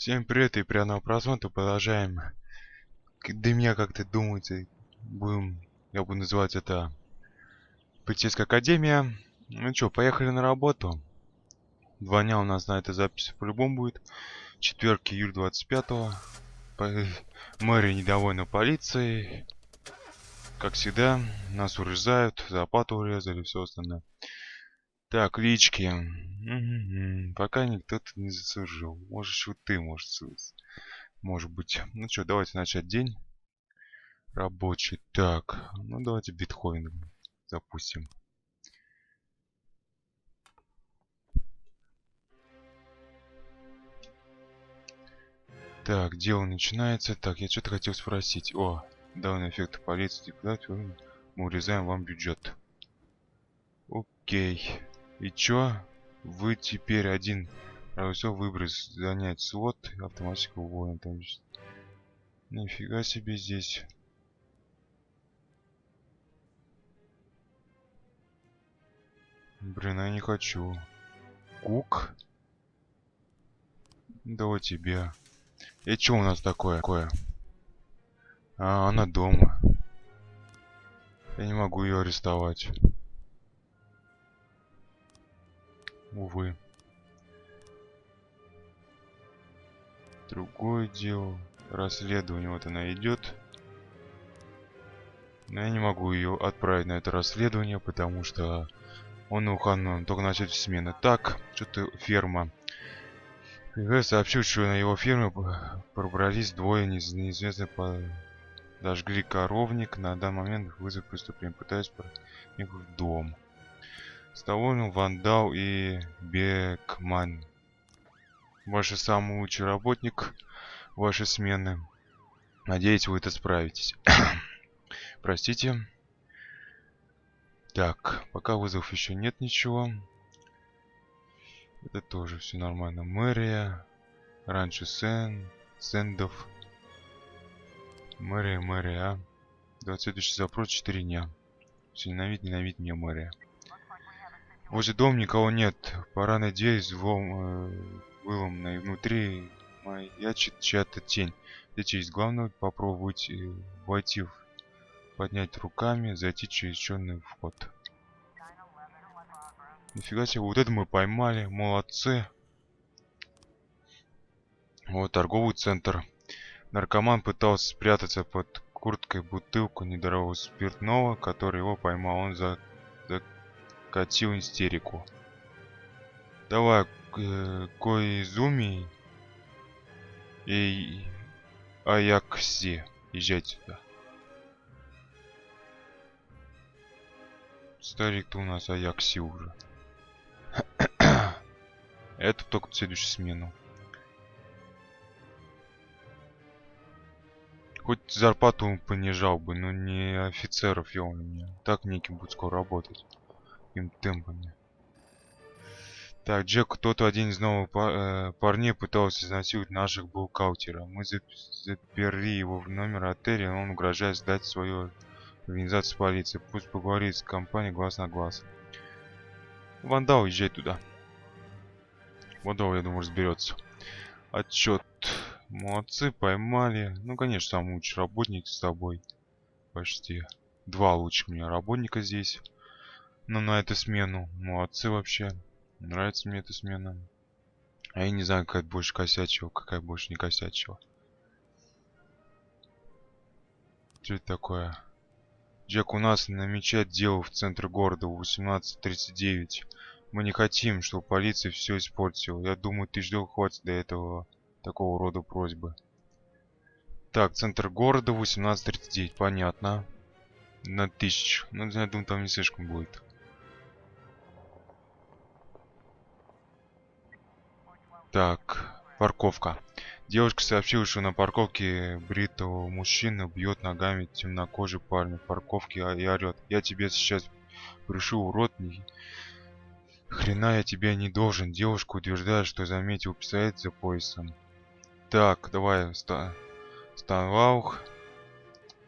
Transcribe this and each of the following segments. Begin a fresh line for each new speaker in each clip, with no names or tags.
Всем привет и приятного просмотра. Продолжаем. До меня, как ты думаете, я буду называть это полицейская академия. Ну что, поехали на работу. 2 дня у нас на этой записи по-любому будет. Четверг, июль 25-го. Мэрия недовольна полицией. Как всегда, нас урезают, зарплату урезали, все остальное. Так, лички. Пока никто-то не заслужил. Можешь вот ты, может быть. Ну что, давайте начать день. Рабочий. Так, ну давайте биткоин запустим. Так, дело начинается. Так, я что-то хотел спросить. О, данный эффект полиции, депутат, мы урезаем вам бюджет. Окей. И чё? Вы теперь один. Все выброс, занять слот, автоматически уволен. Там... Нифига себе здесь. Блин, я не хочу. Кук? Давай тебе. И чё у нас такое? А, она дома. Я не могу ее арестовать. Увы. Другое дело. Расследование. Вот она идет. Но я не могу ее отправить на это расследование, потому что он на выходной, только начать смены. Так, что-то ферма. КГ сообщил, что на его ферме пробрались двое неизвестных, подожгли коровник. На данный момент вызов преступления. Пытаясь проникнуть в дом. Столовый, вандал и Бекман. Ваш самый лучший работник вашей смены. Надеюсь, вы это справитесь. Простите. Так, пока вызовов еще нет ничего. Это тоже все нормально. Мэрия. Раньше Сэндов. Мэрия, а. 20 запрос 4 дня. Все ненавидь меня, мэрия. Возле дома никого нет. Пора надеюсь, выломанной внутри маячит чья-то тень. Здесь есть главное попробовать войти, поднять руками, зайти через черный вход. Нифига себе, вот это мы поймали, молодцы. Вот торговый центр. Наркоман пытался спрятаться под курткой бутылку недорогого спиртного, который его поймал. Он закатил истерику. Давай, Коизуми и Аякси, езжайте сюда. Старик-то у нас Аякси уже. Это только в следующую смену. Хоть зарплату понижал бы, но не офицеров, ё-моё. Так неким будет скоро работать. Им темпами. Так, Джек, кто-то один из новых парней пытался изнасиловать наших бухгалтера. Мы заперли его в номер отеля, он угрожает сдать свою организацию полиции. Пусть поговорит с компанией глаз на глаз. Вандал, езжай туда. Вандал, я думаю, разберется. Отчет. Молодцы, поймали. Ну, конечно, самый лучший работник с тобой. Почти. 2 лучших у меня работника здесь. Но на эту смену. Молодцы вообще. Нравится мне эта смена. А я не знаю, какая больше косячила, какая больше не косячила. Что это такое? Джек, у нас намечает дело в центре города в 18:39. Мы не хотим, чтобы полиция все испортила. Я думаю, ты ждал, хватит до этого такого рода просьбы. Так, центр города 18:39. Понятно. На 1000. Ну, я думаю, там не слишком будет. Так, парковка. Девушка сообщила, что на парковке бритого мужчина бьет ногами темнокожий парня в парковке и орет: я тебе сейчас пришу, урод, хрена я тебя не должен. Девушка утверждает, что заметил пистолет за поясом. Так, давай, Станваух,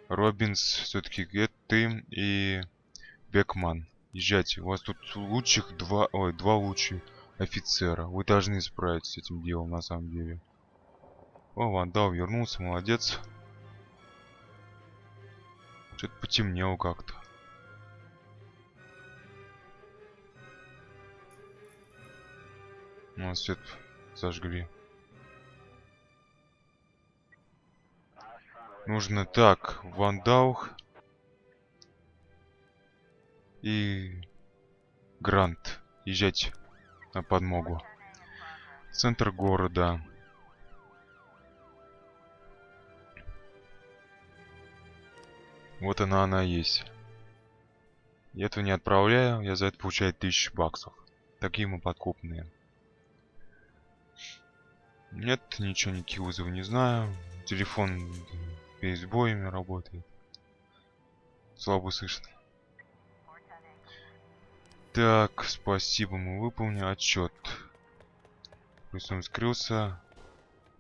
Робинс, все-таки ты и Бекман. Езжайте, у вас тут два лучших офицера. Вы должны справиться с этим делом на самом деле. О, вандал вернулся, молодец. Что-то потемнело как-то. Ну, свет зажгли. Нужно так, вандал и Грант. Езжать на подмогу. Центр города. Вот она есть. Я этого не отправляю, я за это получаю 1000 баксов. Такие мы подкупные. Нет, ничего, никаких вызовов не знаю. Телефон пересбоями работает. Слабо слышно. Так, спасибо, мы выполнили отчет. Плюс он скрылся.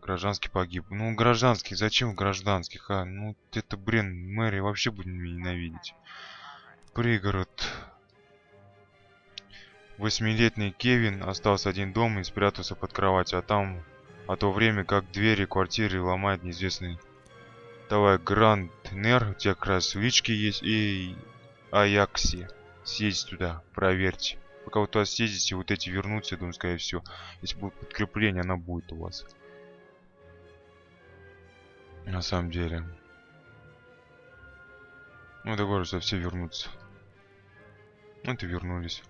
Гражданский погиб. Ну, гражданский, зачем гражданских, а? Ну, это, блин, Мэри вообще будет меня ненавидеть. Пригород. 8-летний Кевин остался один дома и спрятался под кроватью, а то время как двери квартиры ломает неизвестный. Давай, Гранд-Нер, у тебя как раз лички есть, и Аякси. Съездите туда, проверьте. Пока вы туда съездите, вот эти вернутся, я думаю, скорее всего. Если будет подкрепление, она будет у вас. На самом деле. Ну, договоримся, все вернутся. Вот и вернулись.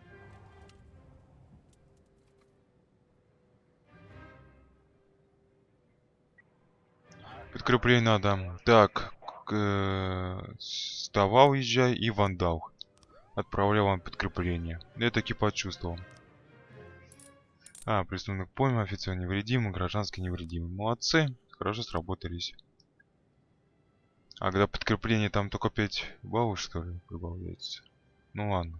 Подкрепление надо. Так, Ставал езжай и Вандал. Отправлял вам подкрепление. Я таки почувствовал. Преступник пойман, офицер невредимый, гражданский невредимый. Молодцы, хорошо сработались. А когда подкрепление там только 5 баллов, что ли, прибавляется? Ну ладно.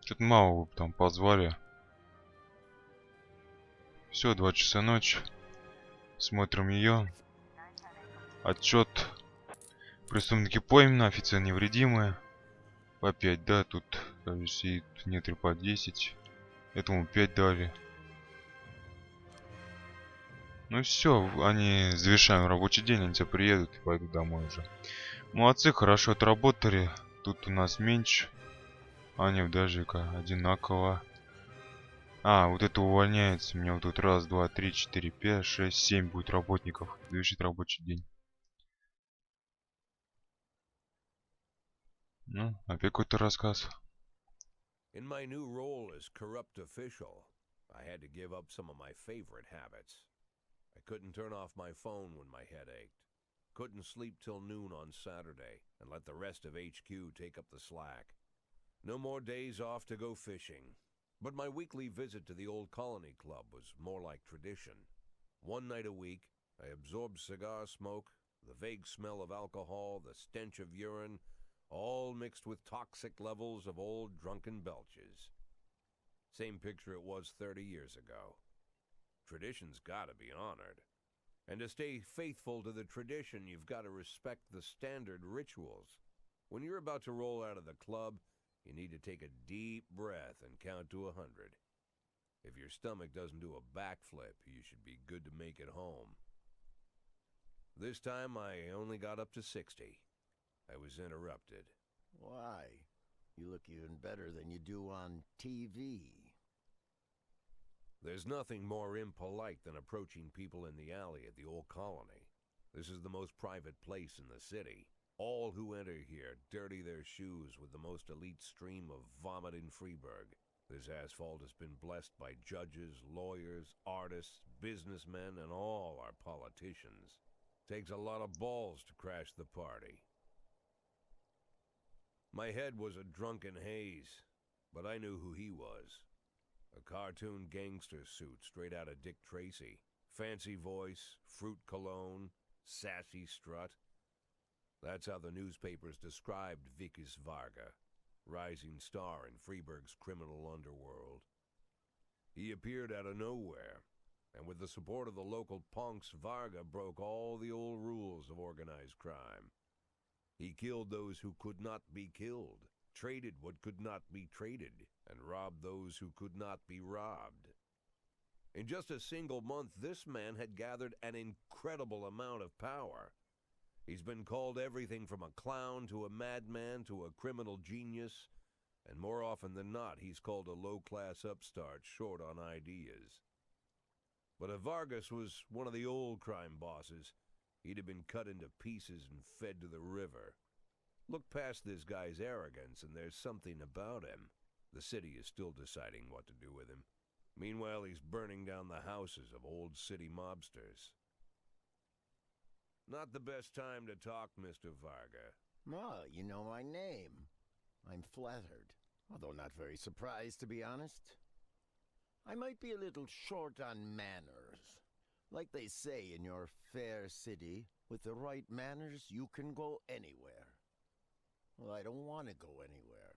Что-то мало вы там позвали. Все, 2 часа ночи. Смотрим ее. Отчет. Преступники пойманы, офицер невредимые. По 5, да, тут сидит некоторые по 10. Этому 5 дали. Ну все, они завершаем рабочий день, они тебя приедут и пойдут домой уже. Молодцы, хорошо отработали. Тут у нас меньше. Они даже одинаково. Вот это увольняется. У меня вот тут раз, два, три, четыре, пять, шесть, 7 будет работников. Завершить рабочий день. Ну, опять какой-то рассказ.
In my new role as corrupt official, I had to give up some of my favorite habits. I couldn't turn off my phone when my head ached. Couldn't sleep till noon on Saturday and let the rest of HQ take up the slack. No more days off to go fishing. But my weekly visit to the old colony club was more like tradition. One night a week, I absorbed cigar smoke, the vague smell of alcohol, the stench of urine, all mixed with toxic levels of old drunken belches. Same picture it was 30 years ago. Tradition's gotta be honored. And to stay faithful to the tradition, you've got to respect the standard rituals. When you're about to roll out of the club, you need to take a deep breath and count to 100. If your stomach doesn't do a backflip, you should be good to make it home. This time I only got up to 60. I was interrupted.
Why? You look even better than you do on TV.
There's nothing more impolite than approaching people in the alley at the old colony. This is the most private place in the city. All who enter here dirty their shoes with the most elite stream of vomit in Freeburg. This asphalt has been blessed by judges, lawyers, artists, businessmen, and all our politicians. Takes a lot of balls to crash the party. My head was a drunken haze, but I knew who he was. A cartoon gangster suit straight out of Dick Tracy. Fancy voice, fruit cologne, sassy strut. That's how the newspapers described Vikas Varga, rising star in Freeburg's criminal underworld. He appeared out of nowhere, and with the support of the local punks, Varga broke all the old rules of organized crime. He killed those who could not be killed, traded what could not be traded, and robbed those who could not be robbed. In just a single month, this man had gathered an incredible amount of power. He's been called everything from a clown to a madman to a criminal genius, and more often than not, he's called a low-class upstart short on ideas. But if Vargas was one of the old crime bosses, he'd have been cut into pieces and fed to the river. Look past this guy's arrogance, and there's something about him. The city is still deciding what to do with him. Meanwhile, he's burning down the houses of old city mobsters. Not the best time to talk, Mr. Varga.
Well, you know my name. I'm flattered, although not very surprised, to be honest. I might be a little short on manners. Like they say in your fair city, with the right manners, you can go anywhere. Well, I don't want to go anywhere.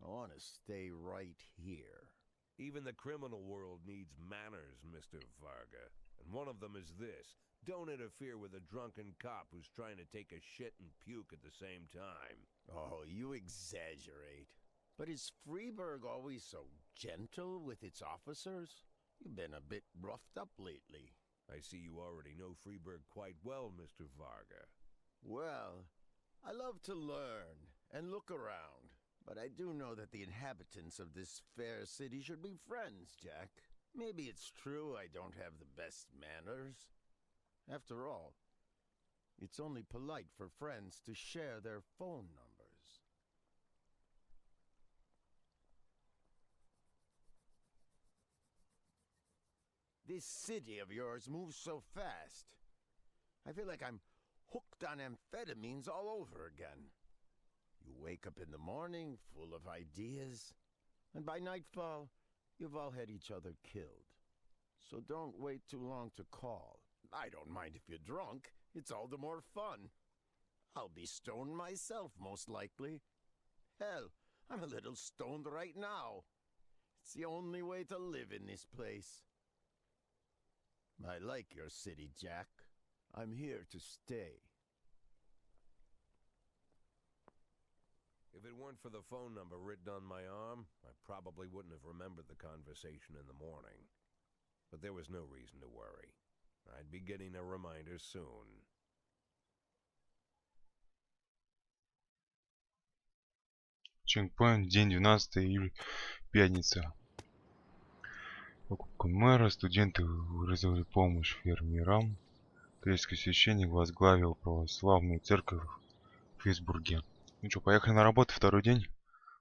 I want to stay right here.
Even the criminal world needs manners, Mr. Varga. And one of them is this. Don't interfere with a drunken cop who's trying to take a shit and puke at the same time.
Oh, you exaggerate. But is Freeburg always so gentle with its officers? You've been a bit roughed up lately.
I see you already know Freeburg quite well, Mr. Varga.
Well, I love to learn and look around. But I do know that the inhabitants of this fair city should be friends, Jack. Maybe it's true I don't have the best manners. After all, it's only polite for friends to share their phone numbers. This city of yours moves so fast. I feel like I'm hooked on amphetamines all over again. You wake up in the morning full of ideas, and by nightfall, you've all had each other killed. So don't wait too long to call. I don't mind if you're drunk. It's all the more fun. I'll be stoned myself, most likely. Hell, I'm a little stoned right now. It's the only way to live in this place. I like your city, Jack. I'm here to stay.
If it weren't for the phone number written on my arm, I probably wouldn't have remembered the conversation in the morning. But there was no reason to worry. I'd be getting a reminder soon.
Чекпоинт, день 12 июля, пятница. Покупка мэра, студенты выразили помощь фермерам. Греческий священник возглавил православную церковь в Фейсбурге. Ну что, поехали на работу, второй день.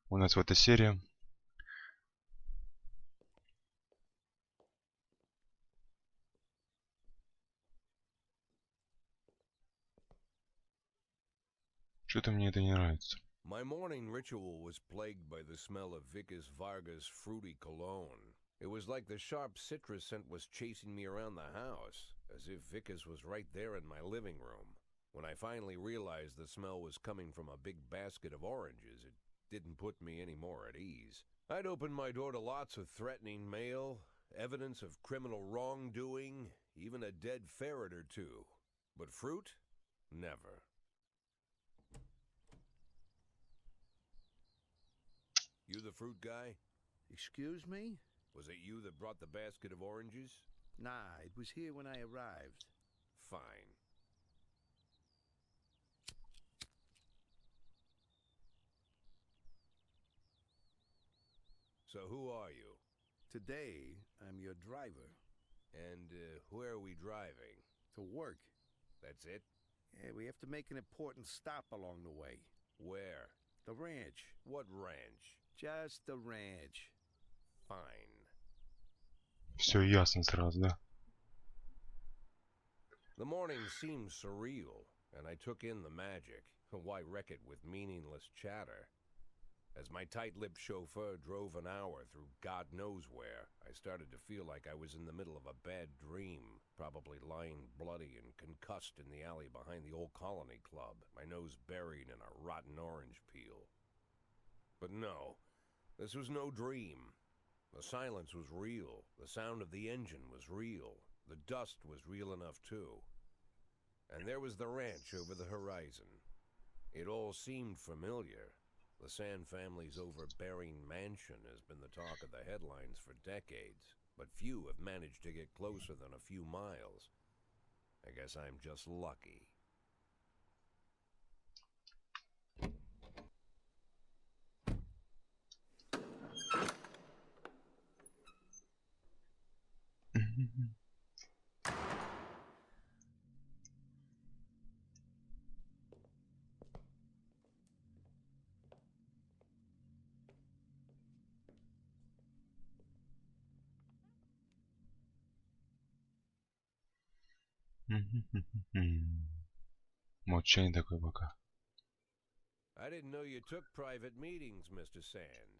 У нас в этой серии. Что-то мне это не нравится.
My morning ritual was plagued by the smell of Vickers Vargas' fruity cologne. It was like the sharp citrus scent was chasing me around the house, as if Vickers was right there in my living room. When I finally realized the smell was coming from a big basket of oranges, it didn't put me any more at ease. I'd opened my door to lots of threatening mail, evidence of criminal wrongdoing, even a dead ferret or two. But fruit? Never. You the fruit guy?
Excuse me?
Was it you that brought the basket of oranges?
Nah, it was here when I arrived.
Fine. So who are you?
Today, I'm your driver.
And where are we driving?
To work.
That's it?
Yeah, we have to make an important stop along the way.
Where?
The ranch.
What ranch?
Just the ranch.
Fine.
Все ясно сразу, да?
The morning seemed surreal, and I took in the magic. Why wreck it with meaningless chatter? As my tight-lipped chauffeur drove an hour through God knows where, I started to feel like I was in the middle of a bad dream, probably lying bloody and concussed in the alley behind the old Colony Club, my nose buried in a rotten orange peel. But no, this was no dream. The silence was real. The sound of the engine was real. The dust was real enough too. And there was the ranch over the horizon. It all seemed familiar. The Sand family's overbearing mansion has been the talk of the headlines for decades, but few have managed to get closer than a few miles. I guess I'm just lucky.
Молчание такое пока.
I didn't know you took private meetings, Mr. Sand.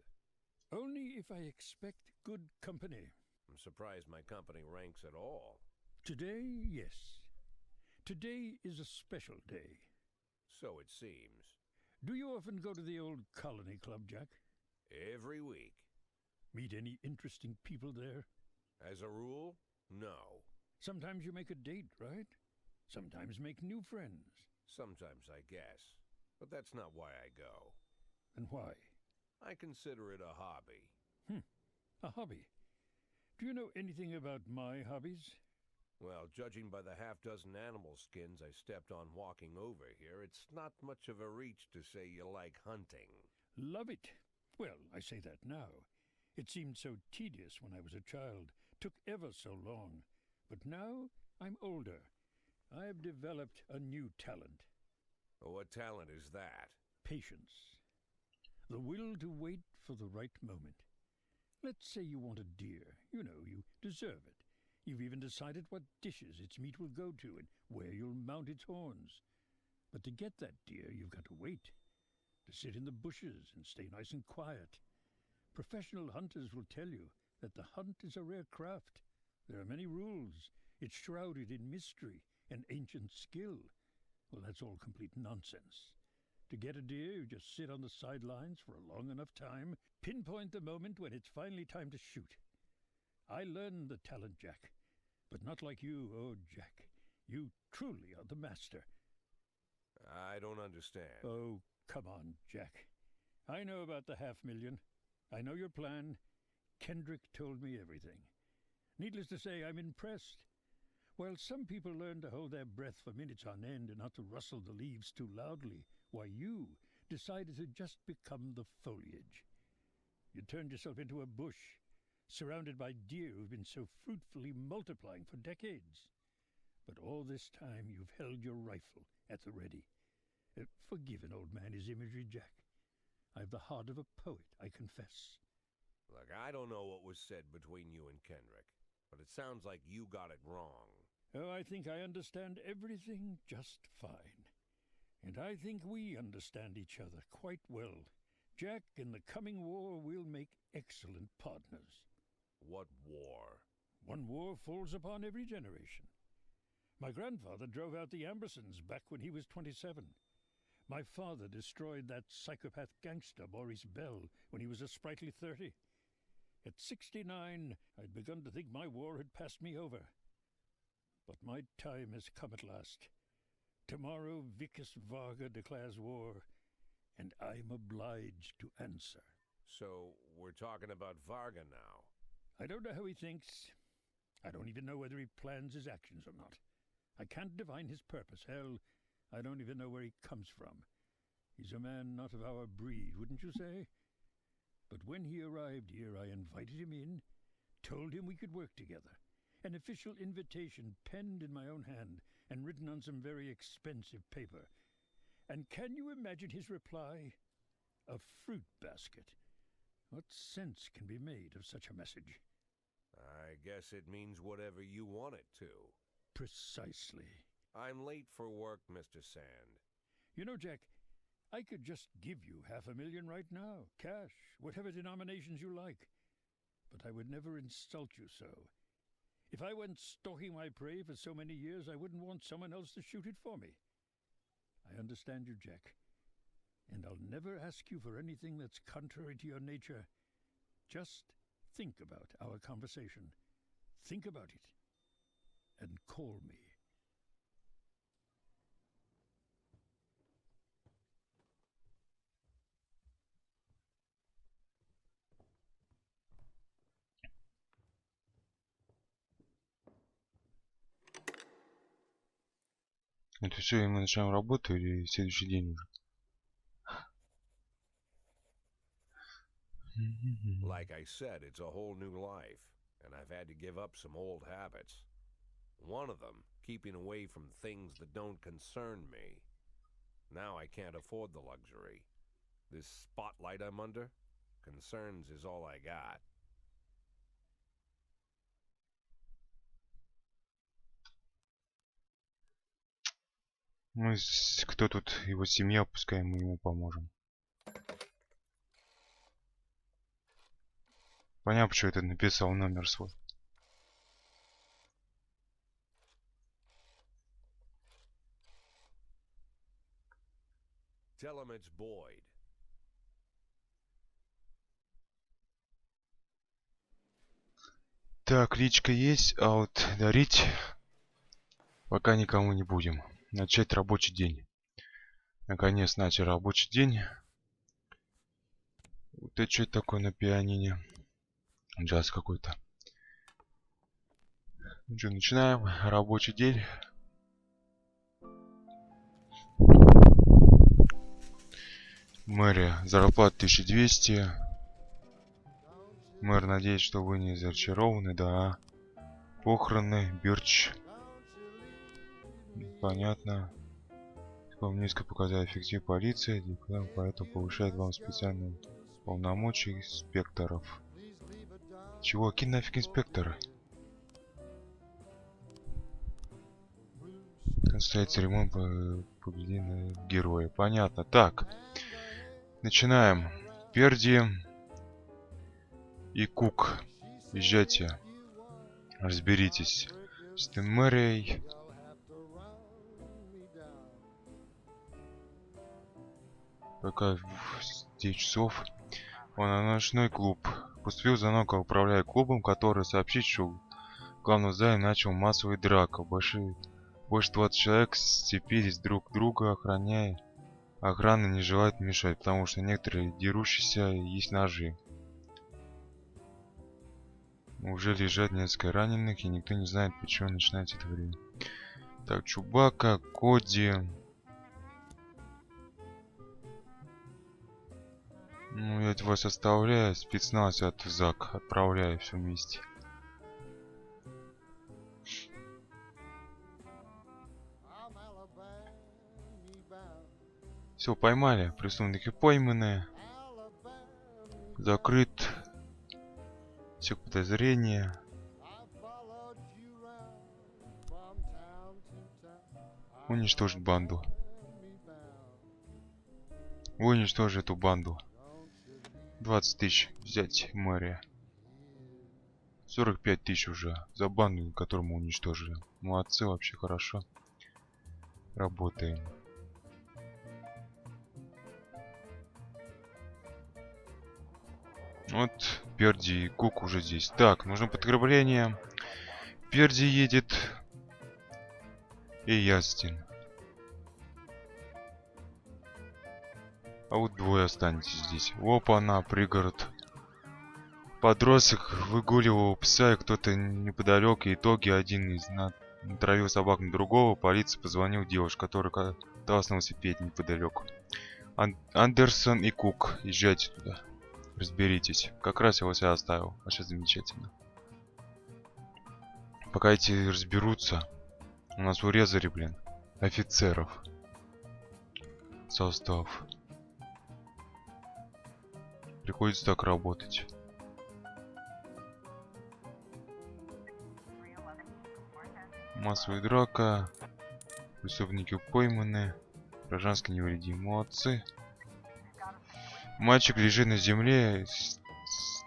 Only if I expect good company.
I'm surprised my company ranks at all.
Today, yes. Today is a special day.
So it seems.
Do you often go to the old Colony Club, Jack?
Every week.
Meet any interesting people there?
As a rule, no.
Sometimes you make a date, right? Sometimes make new friends.
Sometimes, I guess. But that's not why I go.
And why?
I consider it a hobby.
A hobby. Do you know anything about my hobbies?
Well, judging by the half-dozen animal skins I stepped on walking over here, it's not much of a reach to say you like hunting.
Love it. Well, I say that now. It seemed so tedious when I was a child. Took ever so long. But now I'm older. I've developed a new talent.
What talent is that?
Patience. The will to wait for the right moment. Let's say you want a deer. You know, you deserve it. You've even decided what dishes its meat will go to and where you'll mount its horns. But to get that deer, you've got to wait. To sit in the bushes and stay nice and quiet. Professional hunters will tell you that the hunt is a rare craft. There are many rules. It's shrouded in mystery and ancient skill. Well, that's all complete nonsense. To get a deer, you just sit on the sidelines for a long enough time, pinpoint the moment when it's finally time to shoot. I learned the talent, Jack. But not like you, oh, Jack. You truly are the master.
I don't understand.
Oh, come on, Jack. I know about the 500,000. I know your plan. Kendrick told me everything. Needless to say, I'm impressed. While some people learn to hold their breath for minutes on end and not to rustle the leaves too loudly, why you decided to just become the foliage. You turned yourself into a bush, surrounded by deer who've been so fruitfully multiplying for decades. But all this time you've held your rifle at the ready. Forgive an old man his imagery, Jack. I've the heart of a poet, I confess.
Look, I don't know what was said between you and Kendrick, but it sounds like you got it wrong.
Oh, I think I understand everything just fine. And I think we understand each other quite well. Jack, in the coming war, we'll make excellent partners.
What war?
One war falls upon every generation. My grandfather drove out the Ambersons back when he was 27. My father destroyed that psychopath gangster, Maurice Bell, when he was a sprightly 30. At 69, I'd begun to think my war had passed me over. But my time has come at last. Tomorrow, Vicus Varga declares war, and I'm obliged to answer.
So, we're talking about Varga now.
I don't know how he thinks. I don't even know whether he plans his actions or not. I can't divine his purpose. Hell, I don't even know where he comes from. He's a man not of our breed, wouldn't you say? But when he arrived here, I invited him in, told him we could work together. An official invitation penned in my own hand and written on some very expensive paper. And can you imagine his reply? A fruit basket. What sense can be made of such a message?
I guess it means whatever you want it to.
Precisely.
I'm late for work, Mr. Sand.
You know, Jack, I could just give you 500,000 right now, cash, whatever denominations you like. But I would never insult you so. If I went stalking my prey for so many years, I wouldn't want someone else to shoot it for me. I understand you, Jack. And I'll never ask you for anything that's contrary to your nature. Just think about our conversation. Think about it. And call me.
Это все, и мы начинаем работу или следующий день уже?
Like I said, it's a whole new life, and I've had to give up some old habits. One of them, keeping away from things that don't concern me. Now I can't afford the luxury. This spotlight I'm under, concerns is all I got.
Ну, кто тут, его семья, пускай мы ему поможем. Понятно, почему это написал номер свой.
Tell him it's Boyd.
Так, личка есть, а вот дарить пока никому не будем. Начать рабочий день. Наконец начал рабочий день. Вот это что такое на пианине? Джаз какой-то. Ну что, начинаем рабочий день. Мэрия, зарплата 1200. Мэр надеется, что вы не разочарованы, да. Похороны, Бирч. Понятно. Вам низко показали эффектив полиции, поэтому повышает вам специальные полномочия инспекторов. Чего? Какие нафиг инспекторы? Состоится ремонт победили героя. Понятно. Так. Начинаем. Перди и Кук. Езжайте. Разберитесь с Мэрией. Пока 9 часов. Он на ночной клуб. Поступил звонок, управляя клубом, который сообщит, что в главном зале начал массовая драка. Больше 20 человек сцепились друг к другу, охраняя. Охрана не желает мешать, потому что некоторые дерущиеся есть ножи. Уже лежат несколько раненых, и никто не знает, почему начинается это время. Так, Чубака, Коди. Ну, я вас оставляю, спецназ от ЗАК отправляю все вместе. Все, поймали. Преступники пойманы. Закрыт. Все подозрения. Уничтожить банду. Уничтожить эту банду. 20 тысяч взять мэрия. 45 тысяч уже за банду, которую мы уничтожили. Молодцы, вообще хорошо. Работаем. Вот Перди и Кук уже здесь. Так, нужно подграбление. Перди едет. И Ястин. А вот двое останетесь здесь. Опа, она, пригород. Подросток выгуливал пса, и кто-то неподалеку. И итоги один из натравил собак на другого. Полиция позвонил девушке, которая каталась на велосипеде неподалеку. Андерсон и Кук, езжайте туда. Разберитесь. Как раз я вас и оставил. Вообще замечательно. Пока эти разберутся. У нас урезали, блин, офицеров. Состав. Приходится так работать. Массовая драка. Преступники пойманы. Гражданский невредим. Молодцы. Мальчик лежит на земле с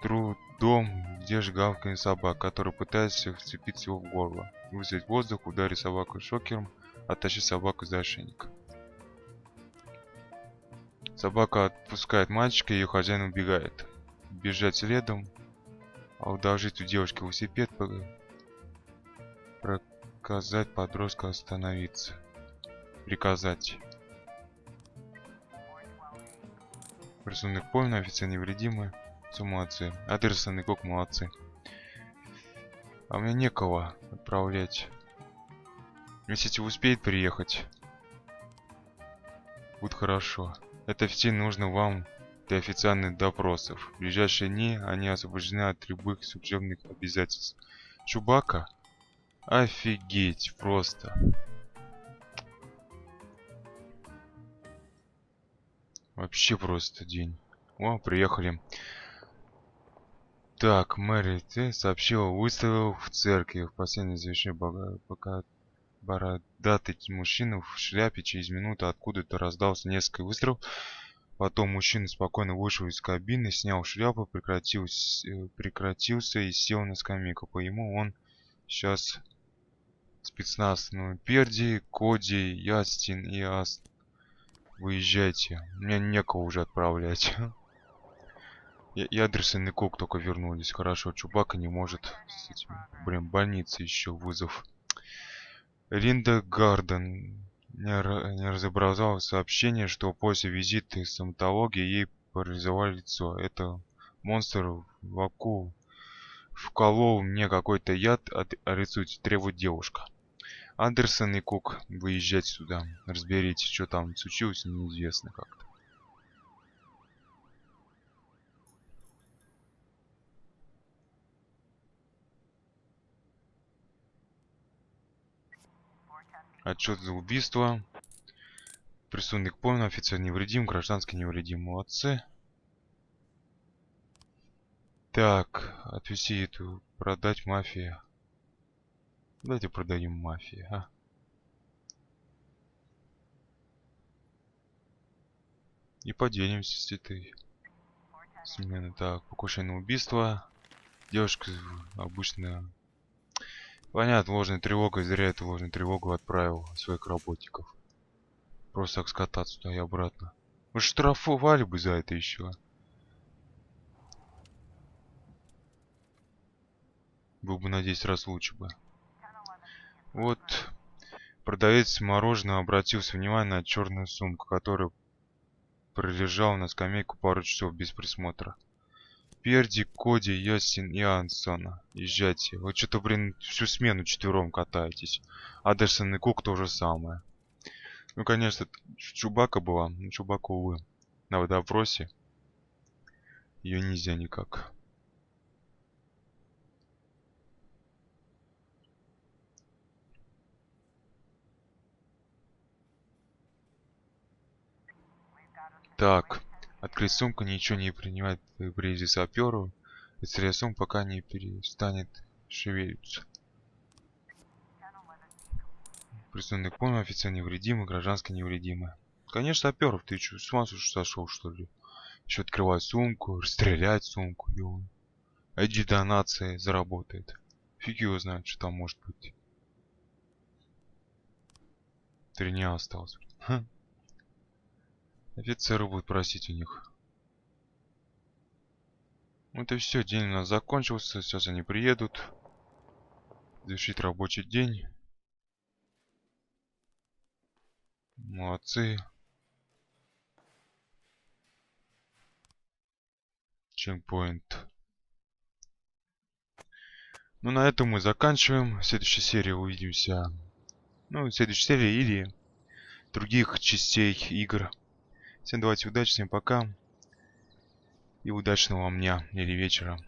трудом, где же гавкает собак, который пытается вцепиться его в горло. Вызвать воздух, ударить собаку шокером, оттащить собаку за ошейник. Собака отпускает мальчика, ее хозяин убегает. Бежать следом, а удолжить у девушки велосипед, приказать подростку остановиться. Приказать. Рисунок пойман, офицер невредимый. Все молодцы. Андерсон и Кук молодцы. А мне некого отправлять. Если успеет приехать. Будет хорошо. Это все нужно вам для официальных допросов. В ближайшие дни они освобождены от любых служебных обязательств. Чубака? Офигеть просто. Вообще просто день. О, приехали. Так, Мэри, ты сообщила, выставил в церкви в последнее завершение пока бородатый мужчина в шляпе через минуту откуда-то раздался несколько выстрелов. Потом мужчина спокойно вышел из кабины, снял шляпу, прекратился и сел на скамейку. По ему он сейчас спецназ. Ну, Перди, Коди, Ястин и Аст. Выезжайте. Мне некого уже отправлять. И Андерсон и Кук только вернулись. Хорошо, Чубака не может с этим. Блин, больница еще вызов. Линда Гарден не разобрала сообщение, что после визита из стоматологии ей парализовали лицо. Это монстр вколол мне какой-то яд, а лицо требует девушка. Андерсон и Кук, выезжать сюда. Разберитесь, что там случилось, неизвестно как-то. Отчет за убийство. Преступник пойман, офицер невредим, гражданский невредим. Молодцы. Так, отвезти эту, продать мафии. Давайте продадим мафии, а. И поделимся с этой сменой. Так, покушение на убийство. Девушка обычно... Понятно, ложная тревога, зря эту ложную тревогу отправил своих работников. Просто так скататься туда и обратно. Вы штрафовали бы за это еще. Был бы на 10 раз лучше бы. Вот. Продавец мороженого обратил внимание на черную сумку, которая пролежала на скамейку пару часов без присмотра. Перди, Коди, Ясин и Ансона. Езжайте. Вы что-то, блин, всю смену четвером катаетесь. Андерсон и Кук то же самое. Ну, конечно, Чубака была. Ну, Чубака, увы. На допросе. Ее нельзя никак. Так. Открыть сумку, ничего не принимать при саперу. Если сумка пока не перестанет шевелиться. Преступник понял, офицер невредимый, гражданский невредимый. Конечно, Саперов, ты что, с ума сошел, что ли? Еще открывать сумку, расстрелять сумку, ё. А детонация заработает. Фиг его знает, что там может быть. 3 дня осталось. Ха. Офицеры будут просить у них. Вот и все, день у нас закончился. Сейчас они приедут. Завершить рабочий день. Молодцы. Чекпоинт. Ну, на этом мы заканчиваем. В следующей серии увидимся. Ну, в следующей серии или других частей игр. Всем давайте удачи, всем пока. И удачного вам дня или вечера.